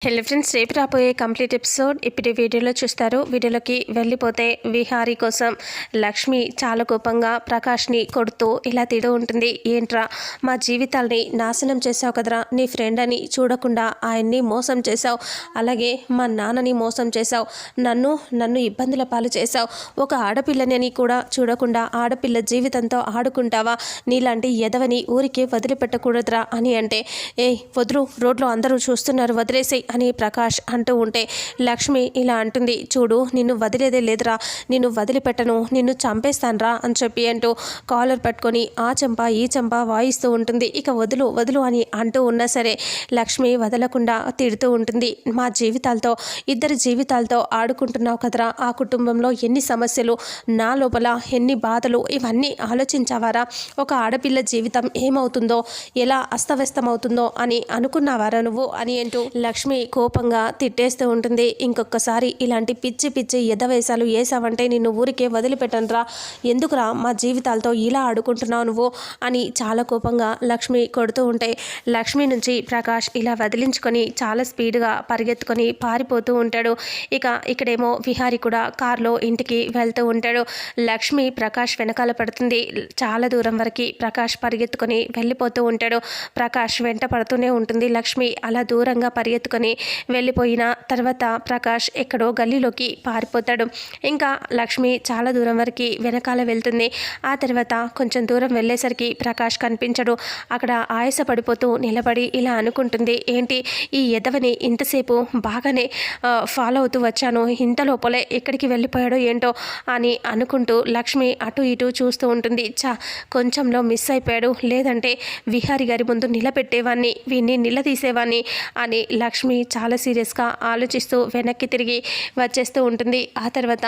Hello friends, రేపు రాబోయే complete episode ఇప్పుడు వీడియోలో చూస్తారు. వీడియోలోకి వెళ్ళిపోతే విహారీ కోసం లక్ష్మి చాలా కోపంగా ప్రకాష్ని కొడుతూ ఇలా తిడుతూ ఉంటుంది. ఏంట్రా మా జీవితాల్ని నాశనం చేసావు కదరా, నీ ఫ్రెండ్ అని చూడకుండా ఆయన్ని మోసం చేసావు, అలాగే మా నాన్నని మోసం చేసావు, నన్ను ఇబ్బందుల పాలు చేసావు, ఒక ఆడపిల్లని అని కూడా చూడకుండా ఆడపిల్ల జీవితంతో ఆడుకుంటావా, నీలాంటి ఎదవని ఊరికే వదిలిపెట్టకూడదురా అని అంటే, వదులు, రోడ్లో అందరూ చూస్తున్నారు, వదిలేసాయి అని ప్రకాష్ అంటూ ఉంటే లక్ష్మి ఇలా అంటుంది, చూడు నిన్ను వదిలేదే లేదురా, నిన్ను వదిలిపెట్టను, నిన్ను చంపేస్తాన్రా అని చెప్పి అంటూ కాలర్ పట్టుకొని ఆ చెంప ఈ చెంప వాయిస్తూ ఉంటుంది. ఇక వదులు వదులు అని అంటూ ఉన్నా సరే లక్ష్మి వదలకుండా తిడుతూ ఉంటుంది. మా జీవితాలతో, ఇద్దరి జీవితాలతో ఆడుకుంటున్నావు కదరా, ఆ కుటుంబంలో ఎన్ని సమస్యలు, నా లోపల ఎన్ని బాధలు, ఇవన్నీ ఆలోచించావారా, ఒక ఆడపిల్ల జీవితం ఏమవుతుందో, ఎలా అస్తవ్యస్తమవుతుందో అని అనుకున్నావారా నువ్వు అని అంటూ లక్ష్మి కోపంగా తిట్టేస్తూ ఉంటుంది. ఇంకొకసారి ఇలాంటి పిచ్చి పిచ్చి ఎదవేశాలు వేసావంటే నిన్ను ఊరికే వదిలిపెట్టనురా, ఎందుకురా మా జీవితాలతో ఇలా ఆడుకుంటున్నావు నువ్వు అని చాలా కోపంగా లక్ష్మి కొడుతూ ఉంటే లక్ష్మి నుంచి ప్రకాష్ ఇలా వదిలించుకొని చాలా స్పీడ్గా పరిగెత్తుకొని పారిపోతూ ఉంటాడు. ఇక్కడేమో విహారి కూడా కారులో ఇంటికి వెళ్తూ ఉంటాడు. లక్ష్మి ప్రకాష్ వెనకాల పడుతుంది. చాలా దూరం వరకు ప్రకాష్ పరిగెత్తుకొని వెళ్ళిపోతూ ఉంటాడు. ప్రకాష్ వెంట పడుతూనే ఉంటుంది లక్ష్మి. అలా దూరంగా పరిగెత్తుకొని వెళ్ళిపోయిన తర్వాత ప్రకాష్ ఎక్కడో గల్లీలోకి పారిపోతాడు. ఇంకా లక్ష్మి చాలా దూరం వరకు వెనకాల వెళ్తుంది. ఆ తర్వాత కొంచెం దూరం వెళ్ళేసరికి ప్రకాష్ కనిపించడు. అక్కడ ఆయాస పడిపోతూ నిలబడి ఇలా అనుకుంటుంది, ఏంటి ఈ ఎదవని ఇంతసేపు బాగానే ఫాలో అవుతూ వచ్చాను, ఇంత లోపలే ఎక్కడికి వెళ్ళిపోయాడో ఏంటో అని అనుకుంటూ లక్ష్మి అటు ఇటు చూస్తూ ఉంటుంది. కొంచెంలో మిస్ అయిపోయాడు, లేదంటే విహారి గారి ముందు నిలబెట్టేవాడిని, వీడిని నిలదీసేవాడిని అని లక్ష్మి చాలా సీరియస్గా ఆలోచిస్తూ వెనక్కి తిరిగి వచ్చేస్తూ ఉంటుంది. ఆ తర్వాత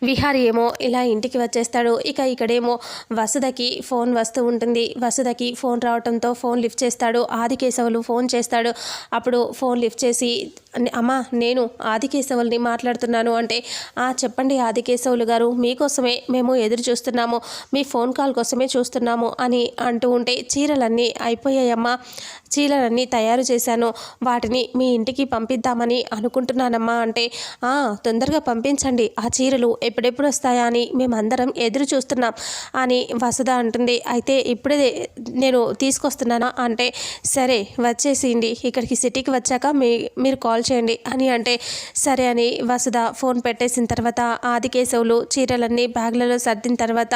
విహారి ఏమో ఇలా ఇంటికి వచ్చేస్తాడు. ఇక్కడేమో వసుధకి ఫోన్ వస్తూ ఉంటుంది. వసుధకి ఫోన్ రావడంతో ఫోన్ లిఫ్ట్ చేస్తాడు. ఆదికేశవులు ఫోన్ చేస్తాడు. అప్పుడు ఫోన్ లిఫ్ట్ చేసి, అమ్మా నేను ఆదికేశవుల్ని మాట్లాడుతున్నాను అంటే, చెప్పండి ఆదికేశవులు గారు, మీకోసమే మేము ఎదురు చూస్తున్నాము, మీ ఫోన్ కాల్ కోసమే చూస్తున్నాము అని అంటూ ఉంటే, చీరలన్నీ అయిపోయాయమ్మా, చీరలన్నీ తయారు చేశాను, వాటిని మీ ఇంటికి పంపిద్దామని అనుకుంటున్నానమ్మా అంటే, తొందరగా పంపించండి, ఆ చీరలు ఎప్పుడెప్పుడు వస్తాయా అని మేమందరం ఎదురు చూస్తున్నాం అని వసుధ అంటుంది. అయితే ఇప్పుడే నేను తీసుకొస్తున్నానా అంటే, సరే వచ్చేసింది, ఇక్కడికి సిటీకి వచ్చాక మీరు కాల్ చేయండి అని అంటే, సరే అని వసుధ ఫోన్ పెట్టేసిన తర్వాత ఆదికేశవులు చీరలన్నీ బ్యాగ్లలో సర్దిన తర్వాత,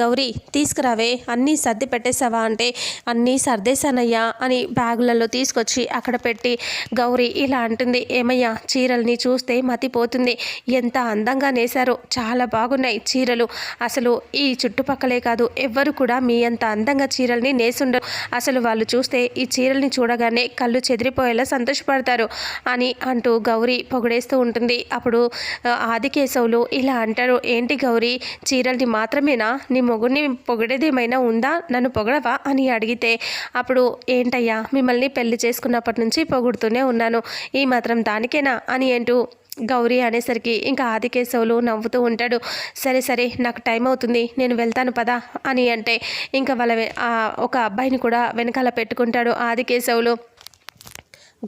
గౌరీ తీసుకురావే, అన్నీ సర్ది పెట్టేశావా అంటే, అన్నీ సర్దేశానయ్యా అని బ్యాగులలో తీసుకొచ్చి అక్కడ పెట్టి గౌరీ ఇలా అంటుంది, ఏమయ్యా చీరల్ని చూస్తే మతిపోతుంది, ఎంత అందంగా నేశారో, చాలా బాగున్నాయి చీరలు, అసలు ఈ చుట్టుపక్కలే కాదు ఎవ్వరు కూడా మీ అంత అందంగా చీరల్ని నేసుండరు, అసలు వాళ్ళు చూస్తే ఈ చీరల్ని చూడగానే కళ్ళు చెదిరిపోయేలా సంతోషపడతారు అని అంటూ గౌరీ పొగిడేస్తూ ఉంటుంది. అప్పుడు ఆదికేశవులు ఇలా అంటారు, ఏంటి గౌరీ చీరల్ని మాత్రమేనా, నీ మొగుడిని పొగిడేదేమైనా ఉందా, నన్ను పొగడవా అని అడిగితే, అప్పుడు ఏంటయ్యా మిమ్మల్ని పెళ్లి చేసుకున్నప్పటి నుంచి పొగుడుతూనే ఉన్నాను, ఈ మాత్రం దానికేనా అని అంటూ గౌరీ అనేసరికి ఇంకా ఆదికేశవులు నవ్వుతూ ఉంటాడు. సరే సరే నాకు టైం అవుతుంది, నేను వెళ్తాను పదా అని అంటే, ఇంకా ఒక అబ్బాయిని కూడా వెనకాల పెట్టుకుంటాడు ఆదికేశవులు.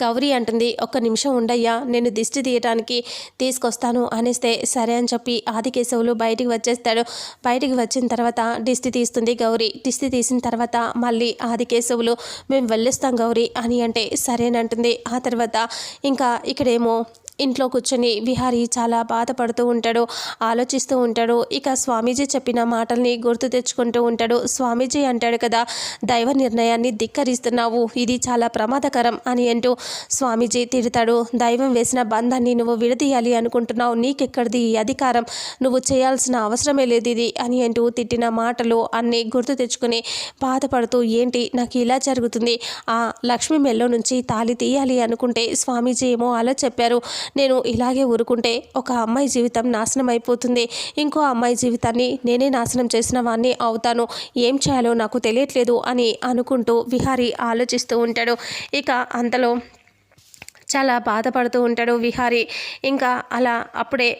గౌరీ అంటుంది, ఒక్క నిమిషం ఉండయ్యా, నేను దిష్టి తీయటానికి తీసుకొస్తాను అనేస్తే, సరే అని చెప్పి ఆదికేశవులు బయటికి వచ్చేస్తాడు. బయటికి వచ్చిన తర్వాత దిష్టి తీస్తుంది గౌరీ. దిష్టి తీసిన తర్వాత మళ్ళీ ఆదికేశవులు, మేము వెళ్ళొస్తాం గౌరీ అని అంటే, సరేనంటుంది. ఆ తర్వాత ఇంకా ఇక్కడేమో ఇంట్లో కూర్చొని విహారీ చాలా బాధపడుతూ ఉంటాడు, ఆలోచిస్తూ ఉంటాడు. స్వామీజీ చెప్పిన మాటల్ని గుర్తు తెచ్చుకుంటూ ఉంటాడు. స్వామీజీ అంటాడు కదా, దైవ నిర్ణయాన్ని ధిక్కరిస్తున్నావు, ఇది చాలా ప్రమాదకరం అని అంటూ స్వామీజీ తిడతాడు. దైవం వేసిన బంధాన్ని నువ్వు విడదీయాలి అనుకుంటున్నావు, నీకెక్కడిది ఈ అధికారం, నువ్వు చేయాల్సిన అవసరమే లేదు ఇది అని అంటూ తిట్టిన మాటలు అన్నీ గుర్తు తెచ్చుకుని బాధపడుతూ, ఏంటి నాకు ఇలా జరుగుతుంది, ఆ లక్ష్మి మెల్లో నుంచి తాళి తీయాలి అనుకుంటే స్వామీజీ ఏమో అలా చెప్పారు, నేను ఇలాగే ఊరుకుంటే ఒక అమ్మాయి జీవితం నాశనం అయిపోతుంది, ఇంకో అమ్మాయి జీవితాన్ని నేనే నాశనం చేసిన వాడిని అవుతాను, ఏం చేయాలో నాకు తెలియట్లేదు అని అనుకుంటూ విహారీ ఆలోచిస్తూ ఉంటాడు. అంతలో చాలా బాధపడుతూ ఉంటాడు విహారీ. అలా అప్పుడే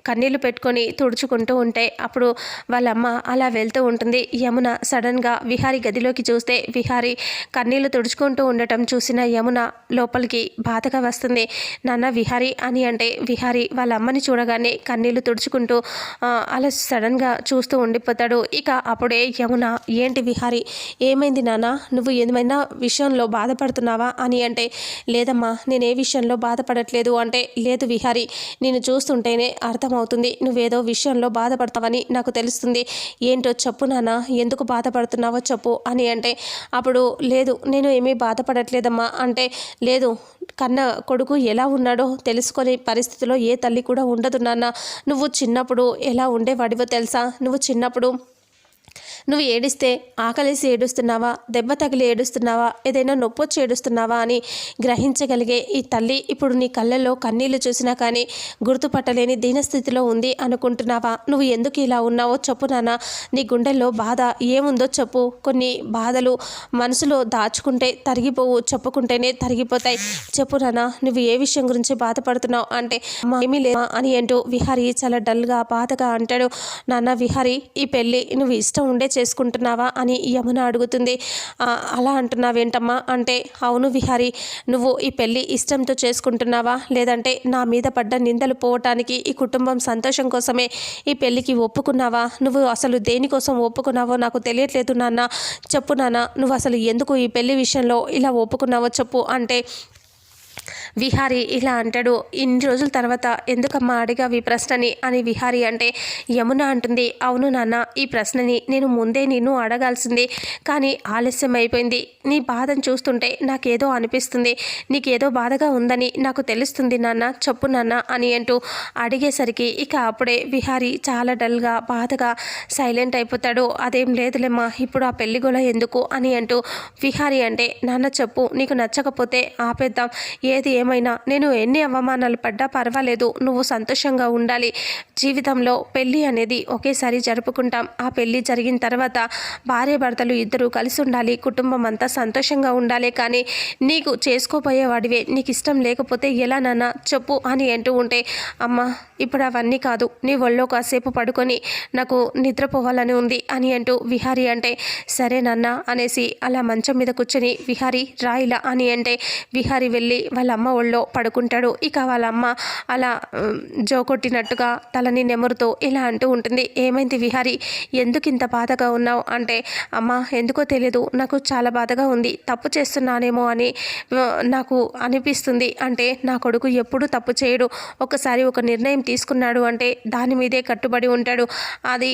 కన్నీళ్లు పెట్టుకొని తుడుచుకుంటూ ఉంటే అప్పుడు వాళ్ళమ్మ అలా వెళ్తూ ఉంటుంది. యమున సడన్గా విహారీ గదిలోకి చూస్తే విహారీ కన్నీళ్లు తుడుచుకుంటూ ఉండటం చూసిన యమున లోపలికి బాధగా వస్తుంది. నాన్న విహారీ అని అంటే విహారీ వాళ్ళ అమ్మని చూడగానే కన్నీళ్లు తుడుచుకుంటూ అలా సడన్గా చూస్తూ ఉండిపోతాడు. ఇక అప్పుడే యమున ఏంటి విహారీ ఏమైంది నాన్న, నువ్వు ఏమైనా విషయంలో బాధపడుతున్నావా అని అంటే లేదమ్మా నేను ఏ విషయంలో బాధపడట్లేదు అంటే లేదు విహారీ నేను చూస్తుంటేనే అర్థమవుతుంది నువ్వేదో విషయంలో బాధపడతావని నాకు తెలుస్తుంది. ఏంటో చెప్పు నాన్న, ఎందుకు బాధపడుతున్నావో చెప్పు అని అంటే అప్పుడు లేదు నేను ఏమీ బాధపడట్లేదమ్మా అంటే లేదు కన్న కొడుకు ఎలా ఉన్నాడో తెలుసుకునే పరిస్థితిలో ఏ తల్లి కూడా ఉండదు నాన్న. నువ్వు చిన్నప్పుడు ఎలా ఉండేవాడివో తెలుసా? నువ్వు చిన్నప్పుడు నువ్వు ఏడిస్తే ఆకలేసి ఏడుస్తున్నావా, దెబ్బ తగిలి ఏడుస్తున్నావా, ఏదైనా నొప్పొచ్చి ఏడుస్తున్నావా అని గ్రహించగలిగే ఈ తల్లి ఇప్పుడు నీ కళ్ళల్లో కన్నీళ్లు చూసినా కానీ గుర్తుపట్టలేని దీనస్థితిలో ఉంది అనుకుంటున్నావా? నువ్వు ఎందుకు ఇలా ఉన్నావో చెప్పు నాన్న, నీ గుండెల్లో బాధ ఏముందో చెప్పు. కొన్ని బాధలు మనసులో దాచుకుంటే తరిగిపోవు, చెప్పుకుంటేనే తరిగిపోతాయి. చెప్పు నాన్న, నువ్వు ఏ విషయం గురించి బాధపడుతున్నావు అంటే ఏమీ లేదా అని అంటూ విహారీ చాలా డల్గా బాధగా అంటాడు. నాన్న విహారీ ఈ పెళ్ళి నువ్వు ఇష్టం ఉండే చేసుకుంటున్నావా అని యమున అడుగుతుంది. అలా అంటున్నావేంటమ్మా అంటే అవును విహారీ నువ్వు ఈ పెళ్ళి ఇష్టంతో చేసుకుంటున్నావా లేదంటే నా మీద పడ్డ నిందలు పోవటానికి ఈ కుటుంబం సంతోషం కోసమే ఈ పెళ్ళికి ఒప్పుకున్నావా? నువ్వు అసలు దేనికోసం ఒప్పుకున్నావో నాకు తెలియట్లేదు నాన్న, చెప్పు నాన్న నువ్వు అసలు ఎందుకు ఈ పెళ్లి విషయంలో ఇలా ఒప్పుకున్నావో చెప్పు అంటే విహారీ ఇలా అంటాడు. ఇన్ని రోజుల తర్వాత ఎందుకమ్మా అడిగావు ఈ ప్రశ్నని అని విహారీ అంటే యమున అంటుంది అవును నాన్న ఈ ప్రశ్నని నేను ముందే నిన్ను అడగాల్సింది కానీ ఆలస్యం అయిపోయింది. నీ బాధను చూస్తుంటే నాకేదో అనిపిస్తుంది, నీకేదో బాధగా ఉందని నాకు తెలుస్తుంది నాన్న, చెప్పు నాన్న అని అంటూ అడిగేసరికి ఇక అప్పుడే విహారీ చాలా డల్గా బాధగా సైలెంట్ అయిపోతాడు. అదేం లేదులేమ్మా ఇప్పుడు ఆ పెళ్లి గోల ఎందుకు అని అంటూ విహారీ అంటే నాన్న చెప్పు, నీకు నచ్చకపోతే ఆపేద్దాం, ఏది ఏమైనా నేను ఎన్ని అవమానాలు పడ్డా పర్వాలేదు, నువ్వు సంతోషంగా ఉండాలి. జీవితంలో పెళ్ళి అనేది ఒకేసారి జరుపుకుంటాం. ఆ పెళ్ళి జరిగిన తర్వాత భార్యాభర్తలు ఇద్దరూ కలిసి ఉండాలి, కుటుంబం అంతా సంతోషంగా ఉండాలి. కానీ నీకు చేసుకోపోయేవాడివే, నీకు ఇష్టం లేకపోతే ఎలా నాన్న చెప్పు అని అంటూ ఉంటే అమ్మ ఇప్పుడు అవన్నీ కాదు, నీ ఒళ్ళో కాసేపు పడుకొని నాకు నిద్రపోవాలని ఉంది అని అంటూ విహారీ అంటే సరే నాన్న అనేసి అలా మంచం మీద కూర్చొని విహారీ రాయిలా అని అంటే విహారీ వెళ్ళి వాళ్ళ అమ్మ ఒళ్ళో పడుకుంటాడు. ఇక వాళ్ళ అమ్మ అలా జోకొట్టినట్టుగా తలని నెమురుతూ ఇలా అంటూ ఉంటుంది ఏమైంది విహారీ ఎందుకు ఇంత బాధగా ఉన్నావు అంటే అమ్మ ఎందుకో తెలియదు నాకు చాలా బాధగా ఉంది, తప్పు చేస్తున్నానేమో అని నాకు అనిపిస్తుంది. అంటే నా కొడుకు ఎప్పుడూ తప్పు చేయడు, ఒకసారి ఒక నిర్ణయం తీసుకున్నాడు అంటే దాని మీదే కట్టుబడి ఉంటాడు, అది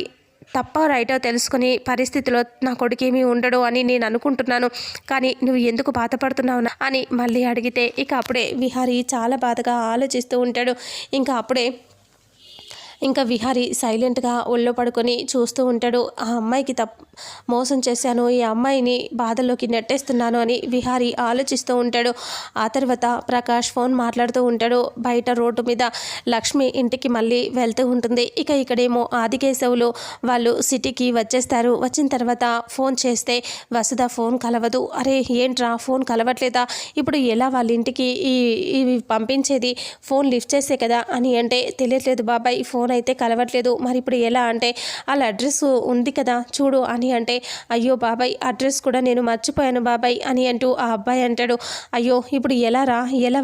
తప్ప రైటో తెలుసుకుని పరిస్థితిలో నా కొడుకేమీ ఉండడు అని నేను అనుకుంటున్నాను. కానీ నువ్వు ఎందుకు బాధపడుతున్నావు అని మళ్ళీ అడిగితే ఇక అప్పుడే విహారీ చాలా బాధగా ఆలోచిస్తూ ఉంటాడు. ఇంకా విహారీ సైలెంట్గా ఒళ్ళో పడుకొని చూస్తూ ఉంటాడు. ఆ అమ్మాయికి మోసం చేశాను, ఈ అమ్మాయిని బాధల్లోకి నెట్టేస్తున్నాను అని విహారీ ఆలోచిస్తూ ఉంటాడు. ఆ తర్వాత ప్రకాష్ ఫోన్ మాట్లాడుతూ ఉంటాడు. బయట రోడ్డు మీద లక్ష్మి ఇంటికి మళ్ళీ వెళ్తూ ఉంటుంది. ఇక ఇక్కడేమో ఆదికేశవులు వాళ్ళు సిటీకి వచ్చేస్తారు. వచ్చిన తర్వాత ఫోన్ చేస్తే వసుధ ఫోన్ కలవదు. అరే ఏంట్రా ఫోన్ కలవట్లేదా, ఇప్పుడు ఎలా వాళ్ళ ఇంటికి ఇవి పంపించేది, ఫోన్ లిఫ్ట్ చేసే కదా అని అంటే తెలియట్లేదు బాబాయ్, ఫోన్ అయితే కలవట్లేదు, మరి ఇప్పుడు ఎలా అంటే వాళ్ళ అడ్రస్ ఉంది కదా చూడు అని అంటే అయ్యో బాబాయ్ అడ్రస్ కూడా నేను మర్చిపోయాను బాబాయ్ అని అంటూ ఆ అబ్బాయి అంటాడు. అయ్యో ఇప్పుడు ఎలా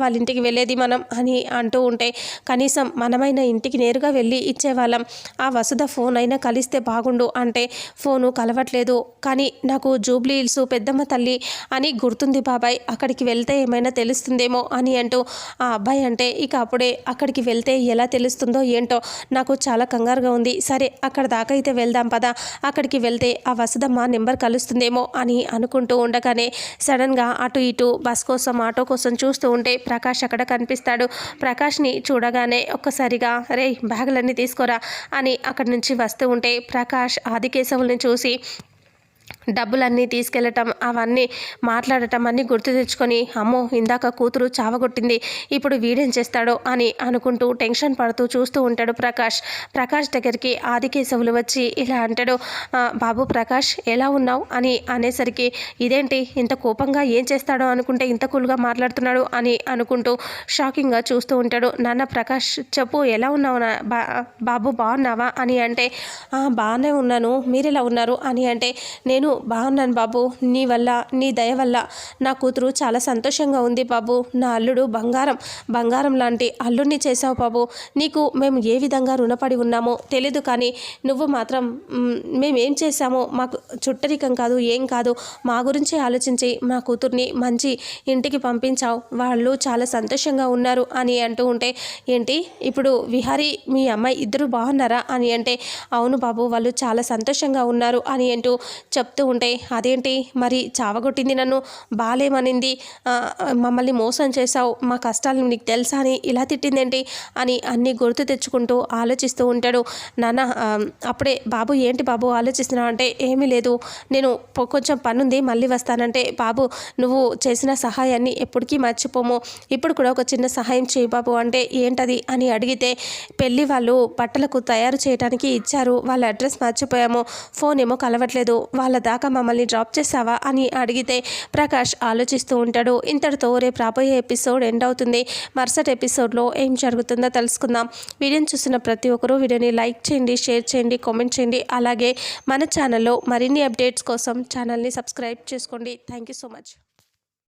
వాళ్ళ ఇంటికి వెళ్ళేది మనం అని అంటూ ఉంటే కనీసం మనమైన ఇంటికి నేరుగా వెళ్ళి ఇచ్చేవాళ్ళం, ఆ వసుధ ఫోన్ అయినా కలిస్తే బాగుండు అంటే ఫోను కలవట్లేదు, కానీ నాకు జూబ్లీ హిల్స్ పెద్దమ్మ తల్లి అని గుర్తుంది బాబాయ్, అక్కడికి వెళ్తే ఏమైనా తెలుస్తుందేమో అని అంటూ ఆ అబ్బాయి అంటే ఇక అప్పుడే అక్కడికి వెళ్తే ఎలా తెలుస్తుందో ఏంటో నాకు చాలా కంగారుగా ఉంది, సరే అక్కడ దాకా అయితే వెళ్దాం పదా, అక్కడికి వెళ్తే ఆ వసుధమ్మ నెంబర్ కలుస్తుందేమో అని అనుకుంటూ ఉండగానే సడన్గా అటు ఇటు బస్ కోసం ఆటో కోసం చూస్తూ ఉంటే ప్రకాష్ అక్కడ కనిపిస్తాడు. ప్రకాష్ని చూడగానే ఒక్కసారిగా రే బ్యాగులన్నీ తీసుకోరా అని అక్కడి నుంచి వస్తూ ఉంటే ప్రకాష్ ఆదికేశవుల్ని చూసి డబ్బులన్నీ తీసుకెళ్ళటం అవన్నీ మాట్లాడటం అన్నీ గుర్తు తెచ్చుకొని అమ్మో ఇందాక కూతురు చావగొట్టింది ఇప్పుడు వీడేం చేస్తాడో అని అనుకుంటూ టెన్షన్ పడుతూ చూస్తూ ఉంటాడు ప్రకాష్ దగ్గరికి ఆదికేశవులు వచ్చి ఇలా అంటాడు, బాబు ప్రకాష్ ఎలా ఉన్నావు అని అనేసరికి ఇదేంటి ఇంత కోపంగా ఏం చేస్తాడో అనుకుంటే ఇంత కూల్గా మాట్లాడుతున్నాడు అని అనుకుంటూ షాకింగ్గా చూస్తూ ఉంటాడు. నాన్న ప్రకాష్ చెప్పు ఎలా ఉన్నావు బాబు బాగున్నావా అని అంటే బాగానే ఉన్నాను మీరెలా ఉన్నారు అని అంటే నేను బాగున్నాను బాబు, నీ వల్ల నీ దయ వల్ల నా కూతురు చాలా సంతోషంగా ఉంది బాబు, నా అల్లుడు బంగారం లాంటి అల్లుడిని చేసావు బాబు, నీకు మేము ఏ విధంగా రుణపడి ఉన్నామో తెలీదు కానీ నువ్వు మాత్రం మేమేం చేశామో మాకు చుట్టరికం కాదు ఏం కాదు, మా గురించి ఆలోచించి మా కూతుర్ని మంచి ఇంటికి పంపించావు, వాళ్ళు చాలా సంతోషంగా ఉన్నారు అని అంటూ ఉంటే ఏంటి ఇప్పుడు విహారీ మీ అమ్మాయి ఇద్దరు బాగున్నారా అని అంటే అవును బాబు వాళ్ళు చాలా సంతోషంగా ఉన్నారు అని అంటూ చెప్తూ ఉంటే అదేంటి మరి చావగొట్టింది నన్ను బాలేమనింది, మమ్మల్ని మోసం చేశావు మా కష్టాలు నీకు తెలుసా అని ఇలా తిట్టిందేంటి అని అన్నీ గుర్తు తెచ్చుకుంటూ ఆలోచిస్తూ ఉంటాడు. నాన్న అప్పుడే బాబు ఏంటి బాబు ఆలోచిస్తున్నావు అంటే ఏమీ లేదు నేను కొంచెం పనుంది మళ్ళీ వస్తానంటే బాబు నువ్వు చేసిన సహాయాన్ని ఎప్పటికీ మర్చిపోము, ఇప్పుడు కూడా ఒక చిన్న సహాయం చేయి బాబు అంటే ఏంటది అని అడిగితే పెళ్ళి వాళ్ళు బట్టలకు తయారు చేయడానికి ఇచ్చారు వాళ్ళ అడ్రస్ మర్చిపోయాము, ఫోన్ ఏమో కలవట్లేదు వాళ్ళ దాకా మమ్మల్ని డ్రాప్ చేసావా అని అడిగితే ప్రకాష్ ఆలోచిస్తూ ఉంటాడు. ఇంతటితో రేపు రాబోయే ఎపిసోడ్ ఎండ్ అవుతుంది. మరుసటి ఎపిసోడ్లో ఏం జరుగుతుందో తెలుసుకుందాం. వీడియోని చూసిన ప్రతి ఒక్కరూ వీడియోని లైక్ చేయండి, షేర్ చేయండి, కామెంట్ చేయండి. అలాగే మన ఛానల్లో మరిన్ని అప్డేట్స్ కోసం ఛానల్ని సబ్స్క్రైబ్ చేసుకోండి. Thank you so much.